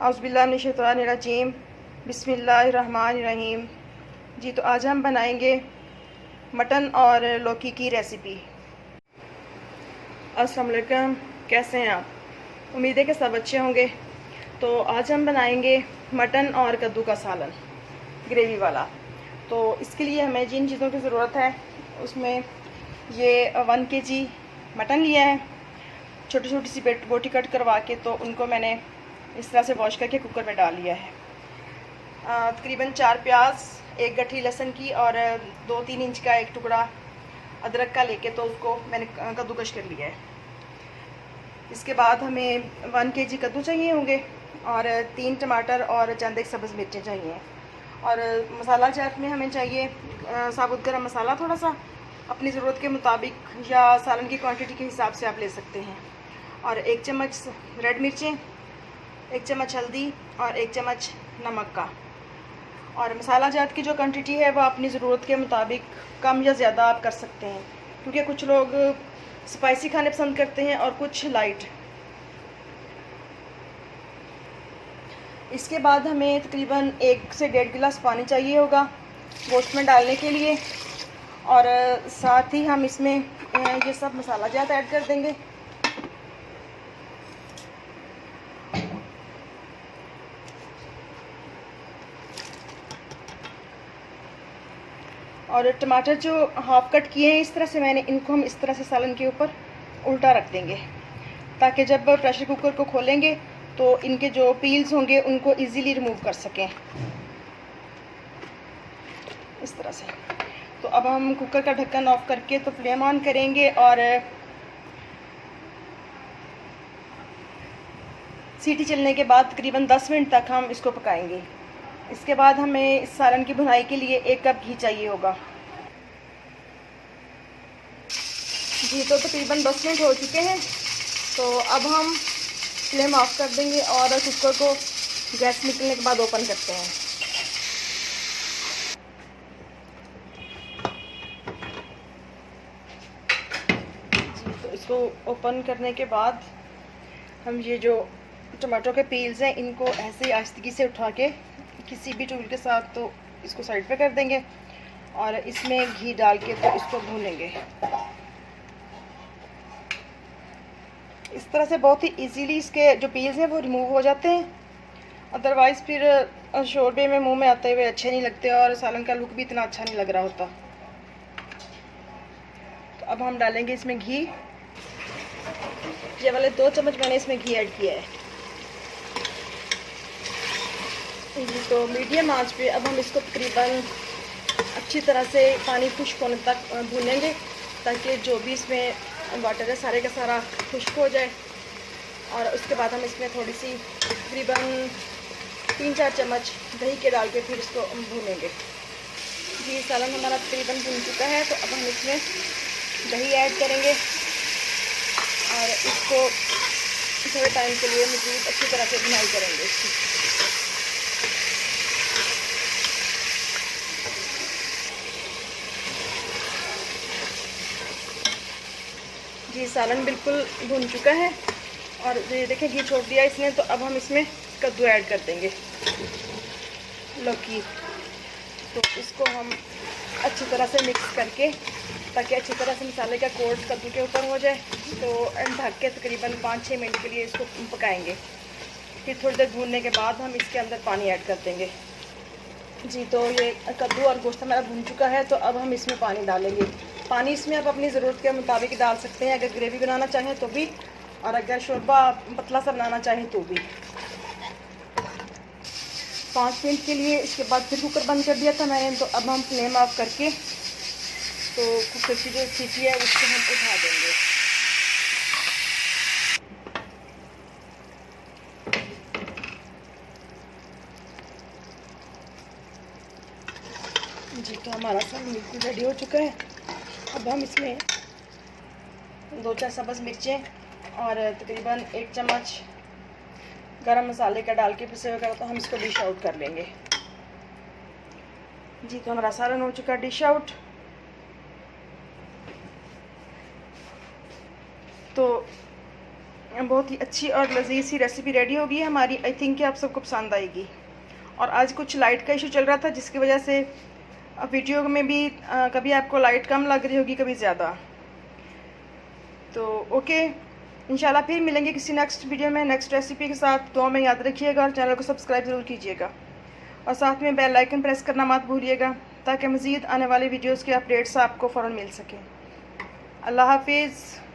औज़ुबिल्लाहिमिनश्शैतानिर्रजीम बिस्मिल्लाहिर्रहमानिर्रहीम। जी तो आज हम बनाएंगे मटन और लौकी की रेसिपी। अस्सलाम वालेकुम, कैसे हैं आप? उम्मीद है कि सब अच्छे होंगे। तो आज हम बनाएंगे मटन और कद्दू का सालन ग्रेवी वाला। तो इसके लिए हमें जिन चीज़ों की ज़रूरत है उसमें ये 1 kg मटन लिया है। छोटी छोटी सी बोटी कट करवा के तो उनको मैंने इस तरह से वॉश करके कुकर में डाल लिया है। तकरीबन 4 प्याज, 1 गठरी लहसुन की और 2-3 इंच का एक टुकड़ा अदरक का लेके तो उसको मैंने कद्दूकश कर लिया है। इसके बाद हमें 1 kg कद्दू चाहिए होंगे और 3 टमाटर और चंद एक सब्ज़ मिर्चें चाहिए। और मसाला जात में हमें चाहिए साबुत गरम मसाला थोड़ा सा, अपनी ज़रूरत के मुताबिक या सालन की क्वांटिटी के हिसाब से आप ले सकते हैं। और 1 चम्मच रेड मिर्चें, 1 चम्मच हल्दी और 1 चम्मच नमक का। और मसाला जात की जो क्वांटिटी है वह अपनी ज़रूरत के मुताबिक कम या ज़्यादा आप कर सकते हैं, क्योंकि कुछ लोग स्पाइसी खाने पसंद करते हैं और कुछ लाइट। इसके बाद हमें तकरीबन 1 से 1.5 गिलास पानी चाहिए होगा गोश्त में डालने के लिए। और साथ ही हम इसमें ये सब मसाला जात ऐड कर देंगे। और टमाटर जो हाफ कट किए हैं इस तरह से मैंने, इनको हम इस तरह से सालन के ऊपर उल्टा रख देंगे, ताकि जब प्रेशर कुकर को खोलेंगे तो इनके जो पील्स होंगे उनको इजीली रिमूव कर सकें इस तरह से। तो अब हम कुकर का ढक्कन ऑफ करके तो फ्लेम ऑन करेंगे और सीटी चलने के बाद तकरीबन 10 मिनट तक हम इसको पकाएंगे। इसके बाद हमें इस सालन की भुनाई के लिए 1 कप घी चाहिए होगा। जी तो तकरीबन 10 मिनट हो चुके हैं। तो अब हम फ्लेम ऑफ कर देंगे और कुकर को गैस निकलने के बाद ओपन करते हैं। जी तो इसको ओपन करने के बाद हम ये जो टमाटो के पील्स हैं इनको ऐसे आहिस्तगी से उठा के किसी भी टूल के साथ तो इसको साइड पे कर देंगे और इसमें घी डाल के तो इसको भूनेंगे। इस तरह से बहुत ही इजीली इसके जो पील्स हैं वो रिमूव हो जाते हैं। अदरवाइज़ फिर शोरबे में मुंह में आते हुए अच्छे नहीं लगते और सालन का लुक भी इतना अच्छा नहीं लग रहा होता। तो अब हम डालेंगे इसमें घी। ये वाले 2 चम्मच मैंने इसमें घी ऐड किया है। तो मीडियम आंच पे अब हम इसको तकरीबन अच्छी तरह से पानी खुश्क होने तक भूनेंगे, ताकि जो भी इसमें वाटर है सारे का सारा खुश्क हो जाए। और उसके बाद हम इसमें थोड़ी सी तकरीबन 3-4 चम्मच दही के डाल के फिर इसको भूनेंगे। जी सालन हमारा तकरीबन भून चुका है। तो अब हम इसमें दही ऐड करेंगे और इसको थोड़े टाइम के लिए मज़ीद अच्छी तरह से भुनाई करेंगे इसकी। जी सालन बिल्कुल भुन चुका है और ये देखें घी छोड़ दिया इसने। तो अब हम इसमें कद्दू ऐड कर देंगे, लौकी। तो इसको हम अच्छी तरह से मिक्स करके, ताकि अच्छी तरह से मसाले का कोट कद्दू के ऊपर हो जाए, तो ढक के तकरीबन 5-6 मिनट के लिए इसको पकाएंगे। फिर थोड़ी देर भूनने के बाद हम इसके अंदर पानी ऐड कर देंगे। जी तो ये कद्दू और गोश्त हमारा भून चुका है। तो अब हम इसमें पानी डालेंगे। पानी इसमें आप अपनी ज़रूरत के मुताबिक डाल सकते हैं, अगर ग्रेवी बनाना चाहें तो भी, और अगर शोरबा पतला सा बनाना चाहें तो भी। 5 मिनट के लिए इसके बाद फिर कुकर बंद कर दिया था मैंने। तो अब हम फ्लेम ऑफ करके तो कुकर की जो सीटी है उसको हम उठा देंगे। जी तो हमारा सब बिल्कुल रेडी हो चुका है। अब हम इसमें 2-4 सब्ज़ मिर्चें और तकरीबन 1 चम्मच गरम मसाले का डाल के पिसे हुए तो हम इसको डिश आउट कर लेंगे। जी तो हमारा सालन हो चुका डिश आउट। तो बहुत ही अच्छी और लजीज सी रेसिपी रेडी होगी हमारी। आई थिंक कि आप सबको पसंद आएगी। और आज कुछ लाइट का इशू चल रहा था, जिसकी वजह से वीडियो में भी कभी आपको लाइट कम लग रही होगी, कभी ज़्यादा। तो ओके, इंशाल्लाह फिर मिलेंगे किसी नेक्स्ट वीडियो में नेक्स्ट रेसिपी के साथ। दुआ में याद रखिएगा और चैनल को सब्सक्राइब ज़रूर कीजिएगा और साथ में बेल आइकन प्रेस करना मत भूलिएगा, ताकि मज़ीद आने वाले वीडियोज़ के अपडेट्स आपको फ़ौरन मिल सकें। अल्लाह हाफिज़।